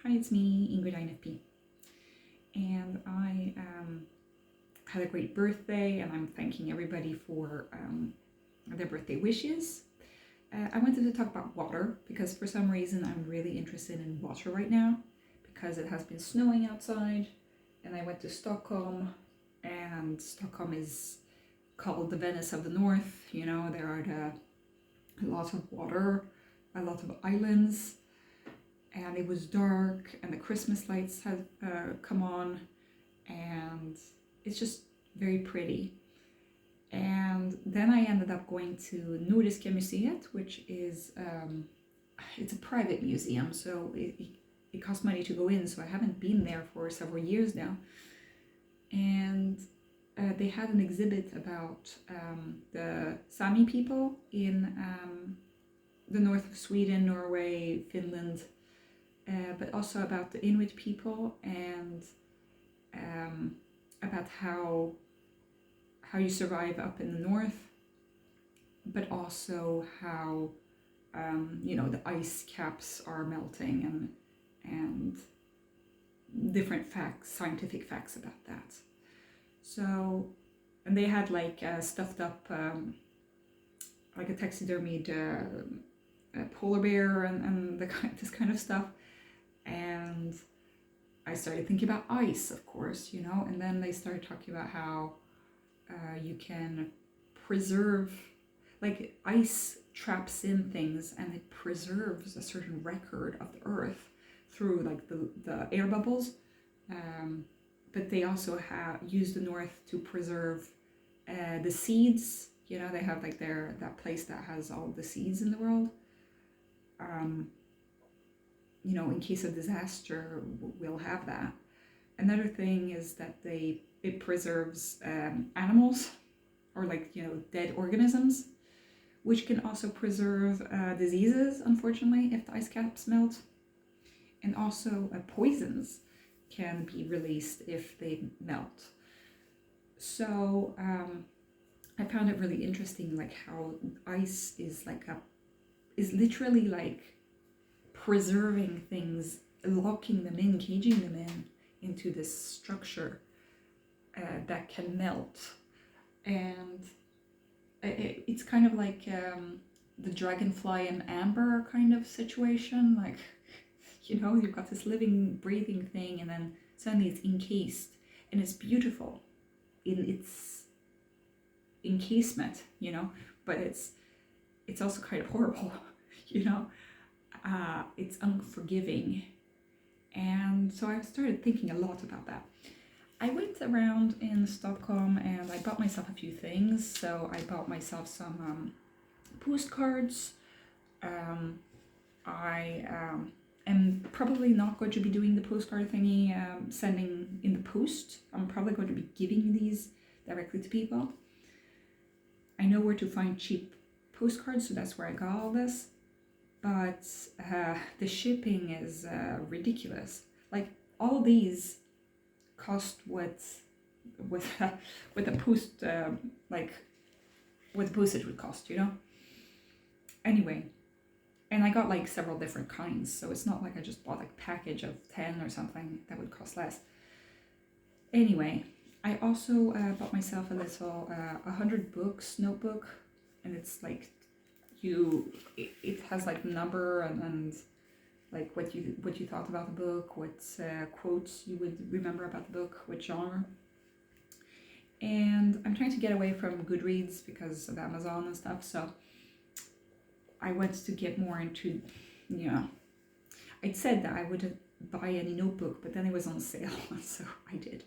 Hi, it's me, Ingrid INFP, and I had a great birthday, and I'm thanking everybody for their birthday wishes. I wanted to talk about water because for some reason I'm really interested in water right now because it has been snowing outside, and I went to Stockholm, and Stockholm is called the Venice of the North. You know, there are a lot of water, a lot of islands, and it was dark, and the Christmas lights had come on, and it's just very pretty. And then I ended up going to Nordiska Museet, which is it's a private museum, so it costs money to go in, so I haven't been there for several years now. And they had an exhibit about the Sami people in the north of Sweden, Norway, Finland, but also about the Inuit people, and about how you survive up in the north, but also how the ice caps are melting, and different facts, scientific facts about that. So, and they had like stuffed up like a taxidermied polar bear and this kind of stuff. And I started thinking about ice, of course, and then they started talking about how you can preserve, like ice traps in things and it preserves a certain record of the earth through like the air bubbles. But they also have used the north to preserve the seeds. They have like that place that has all the seeds in the world. In case of disaster, we'll have that. Another thing is that it preserves animals, or like dead organisms, which can also preserve diseases, unfortunately, if the ice caps melt. And also poisons can be released if they melt. So I found it really interesting, like how ice is literally like preserving things, locking them in, caging them into this structure that can melt. And it's kind of like the dragonfly and amber kind of situation. Like, you've got this living, breathing thing, and then suddenly it's encased, and it's beautiful in its encasement, but it's also kind of horrible, it's unforgiving. And so I started thinking a lot about that. I went around in Stockholm and I bought myself a few things. So I bought myself some postcards. I am probably not going to be doing the postcard thingy, sending in the post. I'm probably going to be giving these directly to people. I know where to find cheap postcards, so that's where I got all this. But the shipping is ridiculous. Like, all these cost what a post what the postage would cost, Anyway, and I got like several different kinds, so it's not like I just bought like a package of 10 or something that would cost less. Anyway, I also bought myself a little 100 books notebook, and it's like it has like number and like what you thought about the book, what quotes you would remember about the book, what genre. And I'm trying to get away from Goodreads because of Amazon and stuff, so I want to get more into, I'd said that I wouldn't buy any notebook, but then it was on sale, so I did.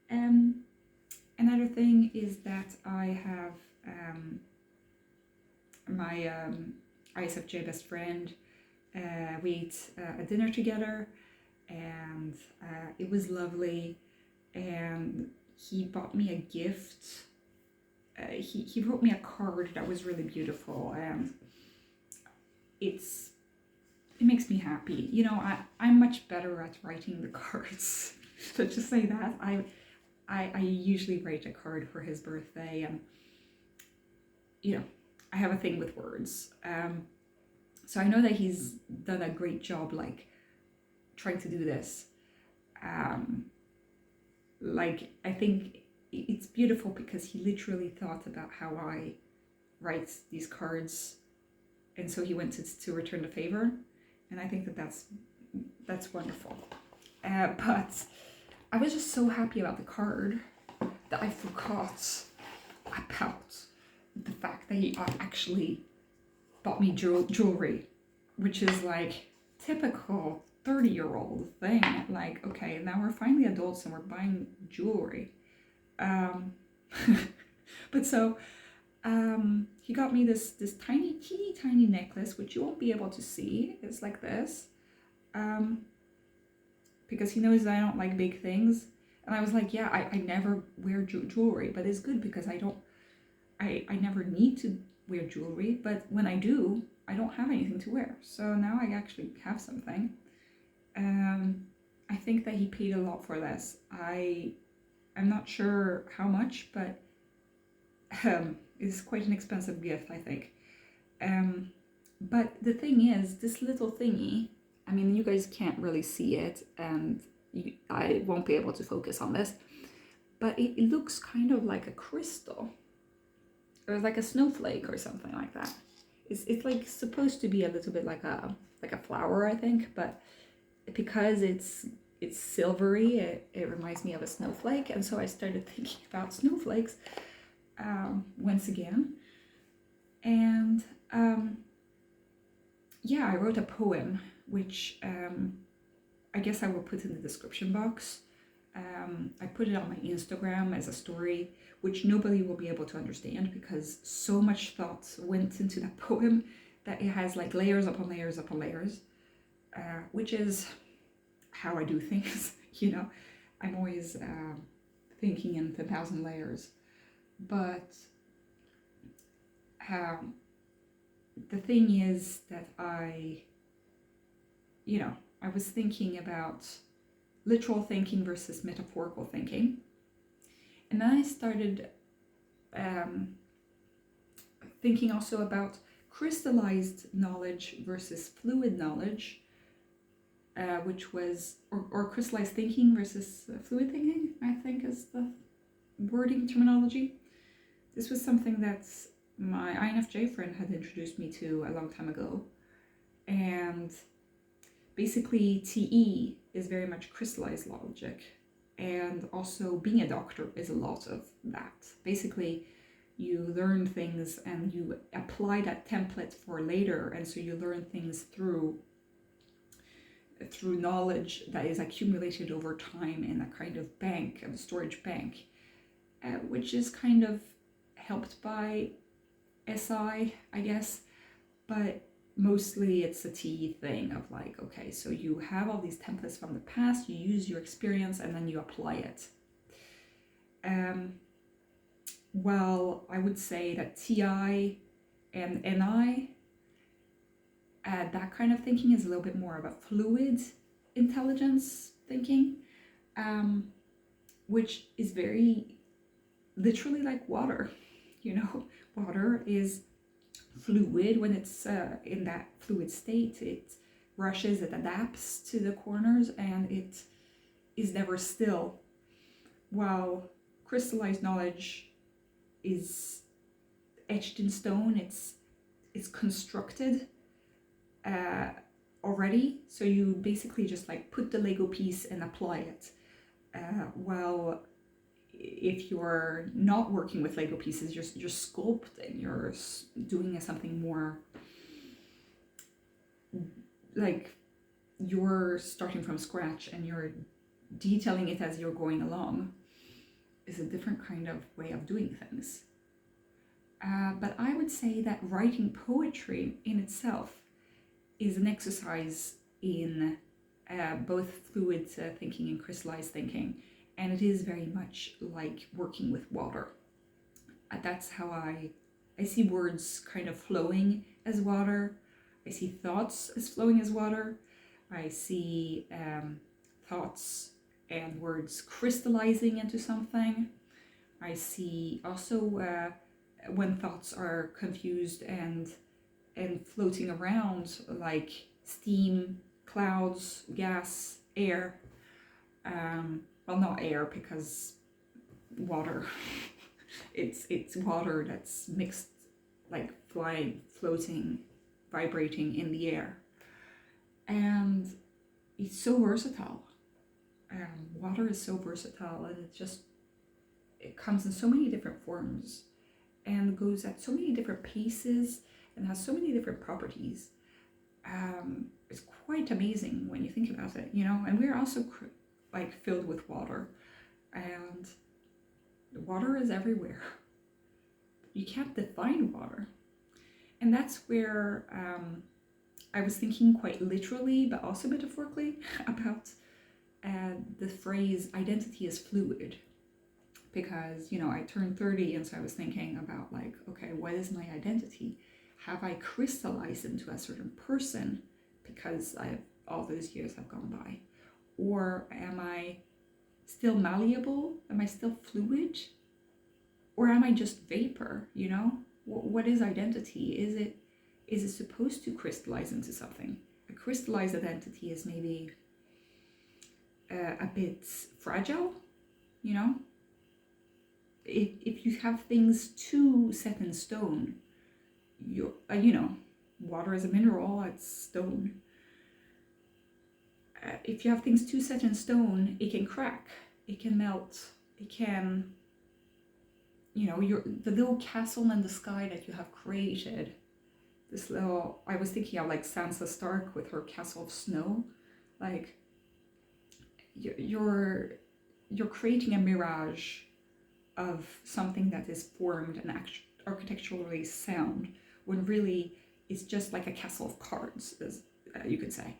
Another thing is that I have my ISFJ best friend. We ate a dinner together, and it was lovely, and he bought me a gift. He wrote me a card that was really beautiful, and it makes me happy. I'm much better at writing the cards. So just say that. I usually write a card for his birthday, and I have a thing with words. So I know that he's done a great job, like trying to do this. Like, I think it's beautiful because he literally thought about how I write these cards, and so he wanted to return the favor, and I think that that's wonderful. But I was just so happy about the card that I forgot about the fact that he actually bought me jewelry, which is like typical 30-year-old thing. Like, okay, now we're finally adults and we're buying jewelry. But so he got me this teeny tiny necklace, which you won't be able to see. It's like this, because he knows that I don't like big things. And I was like, yeah, I never wear jewelry, but it's good because I never need to wear jewelry, but when I do, I don't have anything to wear. So now I actually have something. I think that he paid a lot for this. I'm not sure how much, but it's quite an expensive gift, I think. But the thing is, this little thingy, I mean, you guys can't really see it, and I won't be able to focus on this, but it looks kind of like a crystal, or like a snowflake or something like that. It's like supposed to be a little bit like a flower, I think, but because it's silvery, it reminds me of a snowflake, and so I started thinking about snowflakes once again. And yeah, I wrote a poem, which I guess I will put in the description box. I put it on my Instagram as a story, which nobody will be able to understand because so much thought went into that poem that it has like layers upon layers upon layers, which is how I do things. You know, I'm always thinking in 1,000 layers. But the thing is that I was thinking about literal thinking versus metaphorical thinking. And then I started thinking also about crystallized knowledge versus fluid knowledge, which was, or crystallized thinking versus fluid thinking, I think is the wording terminology. This was something that my INFJ friend had introduced me to a long time ago. And basically, TE is very much crystallized logic. And also being a doctor is a lot of that. Basically, you learn things and you apply that template for later. And so you learn things through knowledge that is accumulated over time in a kind of bank, a storage bank, which is kind of helped by SI, I guess. But mostly it's a TE thing of like, okay, so you have all these templates from the past, you use your experience, and then you apply it. Well, I would say that TI and NI, that kind of thinking is a little bit more of a fluid intelligence thinking, which is very literally like water. You know, water is fluid. When it's in that fluid state, it rushes, it adapts to the corners, and it is never still. While crystallized knowledge is etched in stone, it's constructed already, so you basically just like put the Lego piece and apply it. While if you're not working with Lego pieces, you're sculpting, you're doing something more like you're starting from scratch and you're detailing it as you're going along. Is a different kind of way of doing things. But I would say that writing poetry in itself is an exercise in both fluid thinking and crystallized thinking. And it is very much like working with water. That's how I see words kind of flowing as water. I see thoughts as flowing as water. I see thoughts and words crystallizing into something. I see also when thoughts are confused and floating around like steam clouds, gas, air. Well, not air because water. it's water that's mixed, like flying, floating, vibrating in the air, and it's so versatile. Water is so versatile, and it comes in so many different forms and goes at so many different paces and has so many different properties. It's quite amazing when you think about it, and we're also like filled with water, and the water is everywhere. You can't define water. And that's where I was thinking quite literally, but also metaphorically, about the phrase identity is fluid. Because, I turned 30, and so I was thinking about like, okay, what is my identity? Have I crystallized into a certain person because all those years have gone by? Or am I still malleable? Am I still fluid? Or am I just vapor, What is identity? Is it supposed to crystallize into something? A crystallized identity is maybe a bit fragile, If you have things too set in stone, water is a mineral, it's stone. If you have things too set in stone, it can crack, it can melt, it can, the little castle in the sky that you have created. I was thinking of like Sansa Stark with her castle of snow. Like, you're creating a mirage of something that is formed and architecturally sound, when really it's just like a castle of cards, as you could say.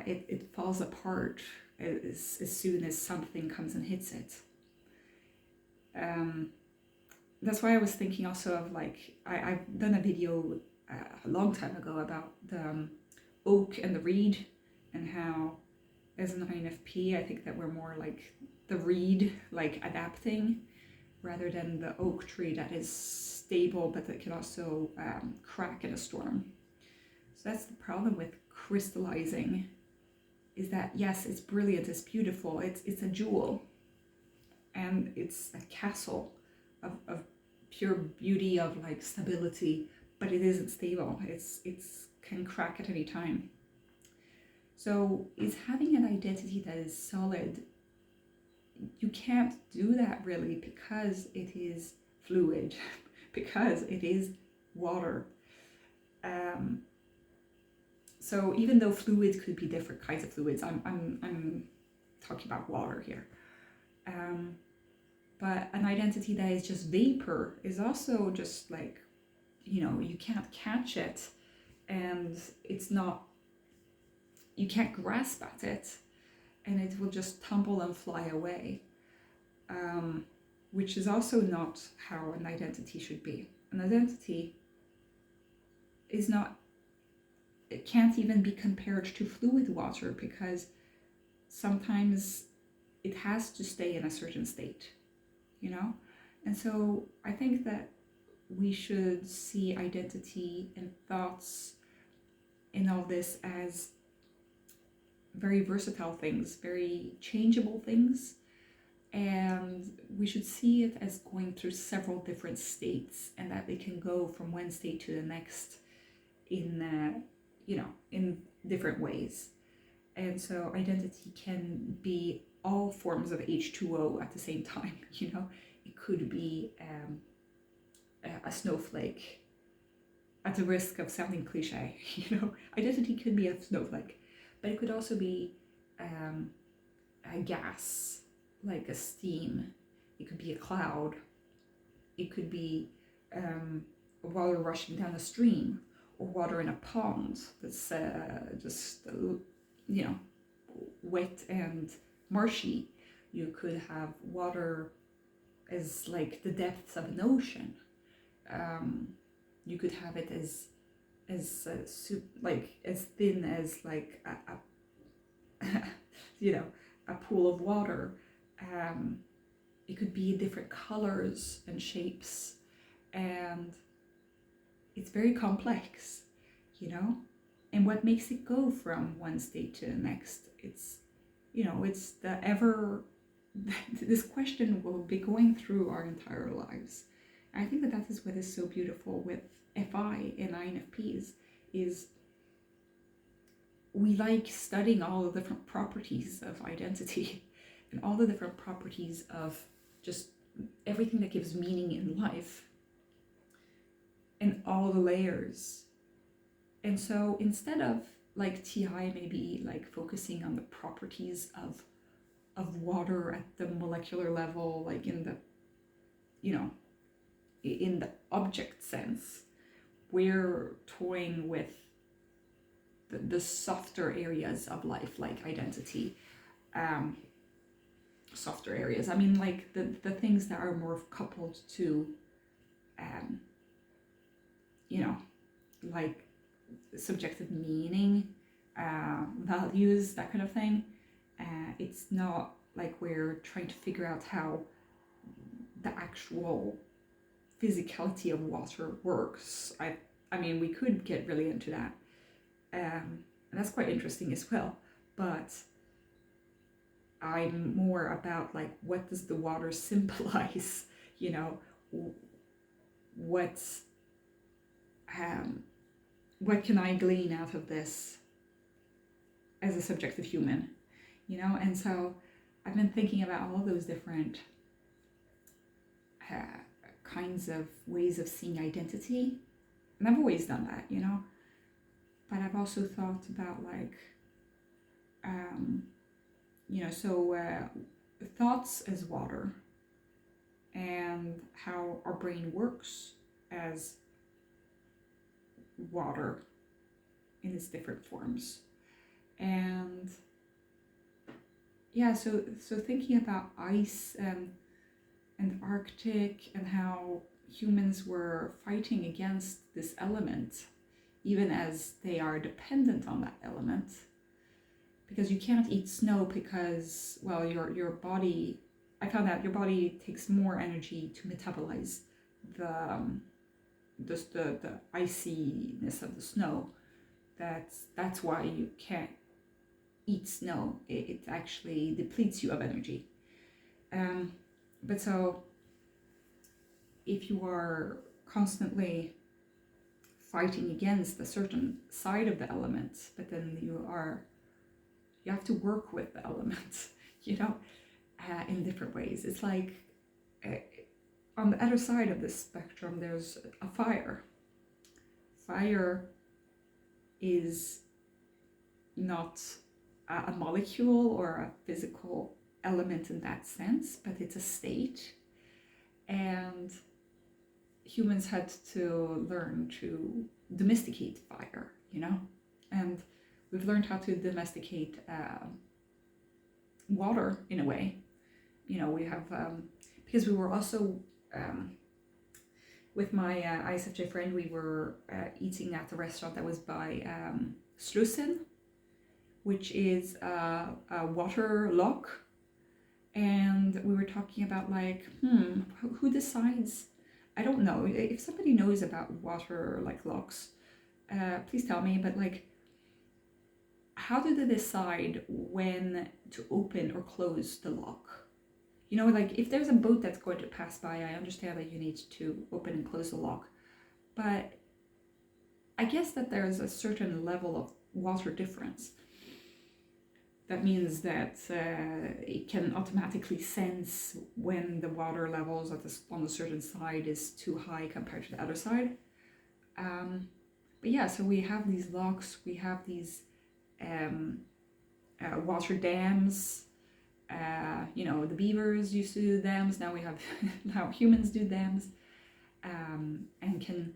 It falls apart as soon as something comes and hits it. That's why I was thinking also of like, I've done a video a long time ago about the oak and the reed, and how as an INFP I think that we're more like the reed, like adapting, rather than the oak tree that is stable but that can also crack in a storm. So that's the problem with crystallizing, is that yes, it's brilliant, it's beautiful, it's a jewel, and it's a castle of pure beauty, of like stability, but it isn't stable. It's can crack at any time. So is having an identity that is solid, you can't do that really, because it is fluid, because it is water. So even though fluids could be different kinds of fluids, I'm talking about water here. But an identity that is just vapor is also just like, you can't catch it, and you can't grasp at it, and it will just tumble and fly away, which is also not how an identity should be. An identity it can't even be compared to fluid water, because sometimes it has to stay in a certain state, And so I think that we should see identity and thoughts in all this as very versatile things, very changeable things, and we should see it as going through several different states, and that they can go from one state to the next in different ways. And so identity can be all forms of H2O at the same time. It could be a snowflake, at the risk of sounding cliche. Identity could be a snowflake, but it could also be a gas, like a steam. It could be a cloud. It could be water rushing down a stream, or water in a pond that's just wet and marshy. You could have water as like the depths of an ocean. You could have it as thin as like a pool of water. It could be different colors and shapes, and it's very complex, and what makes it go from one state to the next. It's, it's the ever, this question will be going through our entire lives. And I think that is what is so beautiful with FI and INFPs, is we like studying all the different properties of identity and all the different properties of just everything that gives meaning in life and all the layers. And so instead of like TI maybe like focusing on the properties of water at the molecular level, like in the, in the object sense, we're toying with the softer areas of life, like identity, softer areas. I mean, like the things that are more coupled to, like subjective meaning, values, that kind of thing. It's not like we're trying to figure out how the actual physicality of water works. I mean, we could get really into that. And that's quite interesting as well. But I'm more about like, what does the water symbolize? What can I glean out of this as a subjective human? And so I've been thinking about all those different kinds of ways of seeing identity. And I've always done that, but I've also thought about like, thoughts as water, and how our brain works as water in its different forms. And yeah, so thinking about ice and Arctic, and how humans were fighting against this element, even as they are dependent on that element. Because you can't eat snow because, well, your body, I found out your body takes more energy to metabolize the iciness of the snow. That's why you can't eat snow. It actually depletes you of energy. But so if you are constantly fighting against a certain side of the element, but then you have to work with the element, in different ways. It's like on the other side of this spectrum, there's a fire. Fire is not a molecule or a physical element in that sense, but it's a state. And humans had to learn to domesticate fire, and we've learned how to domesticate water in a way. We have, because we were also, with my ISFJ friend, we were eating at a restaurant that was by Slussen, which is a water lock. And we were talking about like, who decides? I don't know. If somebody knows about water like locks, please tell me. But like, how do they decide when to open or close the lock? Like if there's a boat that's going to pass by, I understand that you need to open and close the lock. But I guess that there's a certain level of water difference. That means that it can automatically sense when the water levels on a certain side is too high compared to the other side. But yeah, so we have these locks, we have these water dams. The beavers used to do dams. Now now humans do dams, and can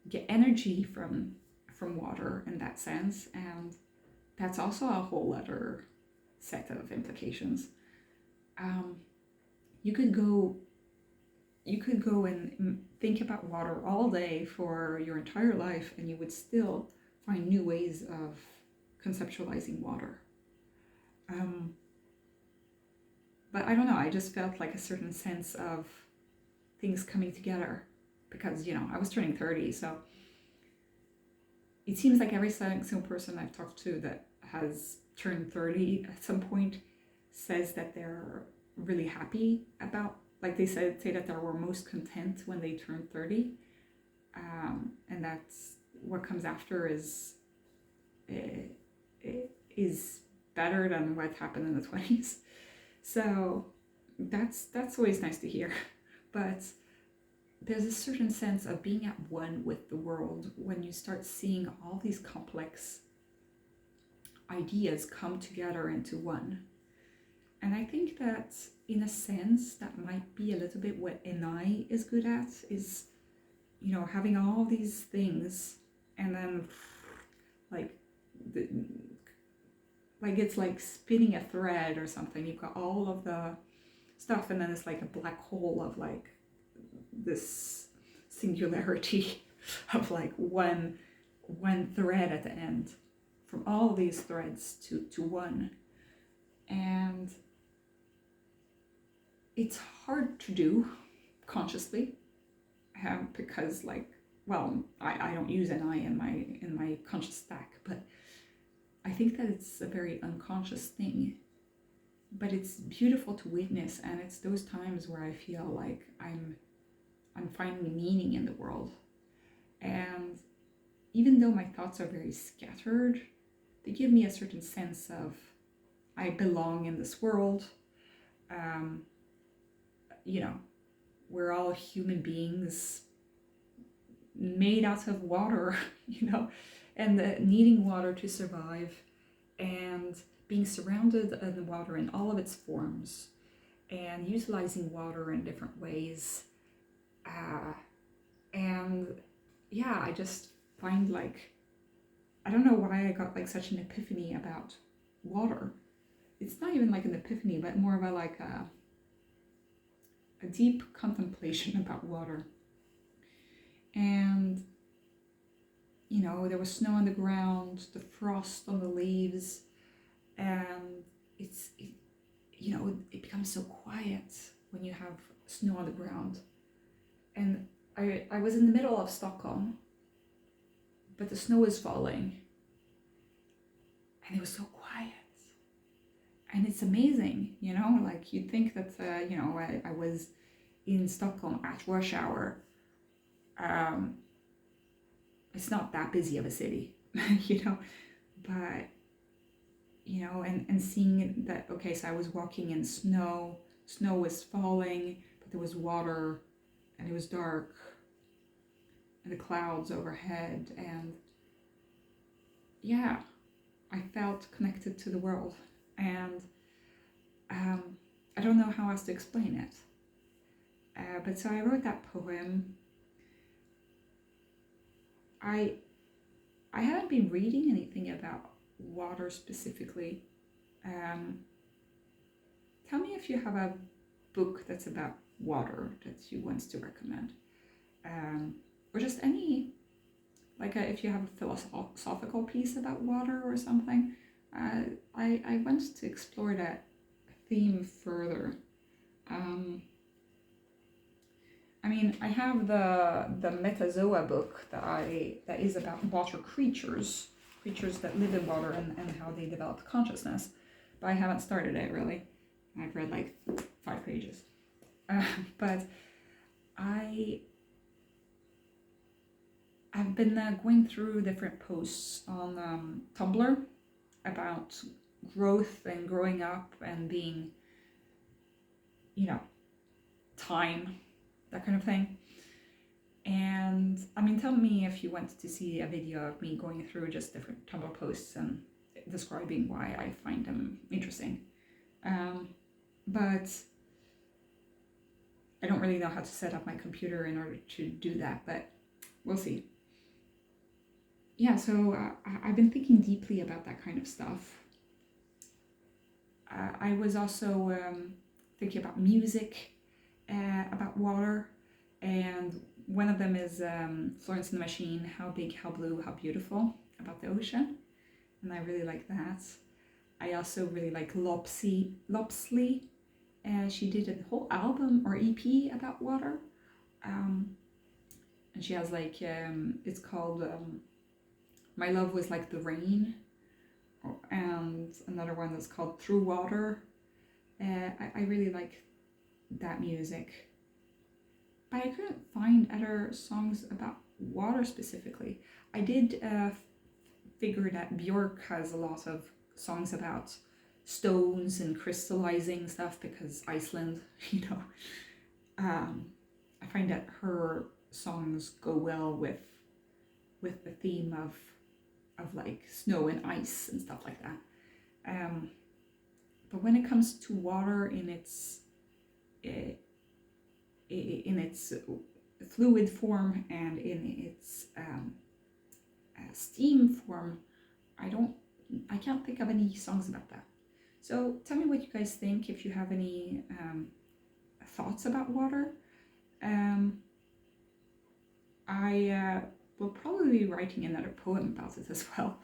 get energy from water in that sense. And that's also a whole other set of implications. You could go and think about water all day for your entire life, and you would still find new ways of conceptualizing water. But I don't know, I just felt like a certain sense of things coming together because, I was turning 30, so, it seems like every single person I've talked to that has turned 30 at some point says that they're really happy about, like they say that they were most content when they turned 30. And that's what comes after is better than what happened in the 20s. So that's always nice to hear. But there's a certain sense of being at one with the world when you start seeing all these complex ideas come together into one. And I think that in a sense that might be a little bit what NI is good at, is, you know, having all these things and then like it's like spinning a thread or something. You've got all of the stuff and then it's like a black hole of like this singularity of like one thread at the end, from all these threads to one. And it's hard to do consciously, because like, well, I don't use NI in my conscious stack, but I think that it's a very unconscious thing. But it's beautiful to witness, and it's those times where I feel like I'm finding meaning in the world. And even though my thoughts are very scattered, they give me a certain sense of I belong in this world. You know, we're all human beings made out of water, you know, and needing water to survive, and being surrounded in the water in all of its forms, and utilizing water in different ways. And yeah, I just find like, I don't know why I got like such an epiphany about water. It's not even like an epiphany, but more of a like a deep contemplation about water. And you know, there was snow on the ground, the frost on the leaves, and you know, it becomes so quiet when you have snow on the ground. And I was in the middle of Stockholm, but the snow was falling, and it was so quiet. And it's amazing, you know, like you'd think that, you know, I was in Stockholm at rush hour. It's not that busy of a city, you know, but, you know, and seeing that, okay, so I was walking in snow was falling, but there was water, and it was dark, and the clouds overhead, and yeah, I felt connected to the world. And I don't know how else to explain it. But so I wrote that poem. I haven't been reading anything about water specifically. Tell me if you have a book that's about water that you want to recommend. Or just any, like if you have a philosophical piece about water or something. I want to explore that theme further. I mean, I have the Metazoa book that is about water creatures that live in water and how they develop consciousness, but I haven't started it really. I've read like 5 pages, but I've been going through different posts on Tumblr about growth and growing up and being, you know, time, that kind of thing. And I mean, tell me if you want to see a video of me going through just different Tumblr posts and describing why I find them interesting. But I don't really know how to set up my computer in order to do that, but we'll see. Yeah, so I've been thinking deeply about that kind of stuff. I was also thinking about music, about water, and one of them is Florence and the Machine, How Big, How Blue, How Beautiful, about the ocean, and I really like that. I also really like Lopsley. She did a whole album or EP about water, and she has like, it's called My Love Was Like the Rain, and another one that's called Through Water. I really like that music, but I couldn't find other songs about water specifically. I did figure that Björk has a lot of songs about stones and crystallizing stuff because Iceland, you know. I find that her songs go well with the theme of like snow and ice and stuff like that. But when it comes to water in its fluid form and in its steam form, I can't think of any songs about that. So tell me what you guys think, if you have any thoughts about water. I will probably be writing another poem about it as well,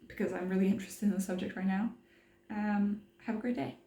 because I'm really interested in the subject right now. Have a great day.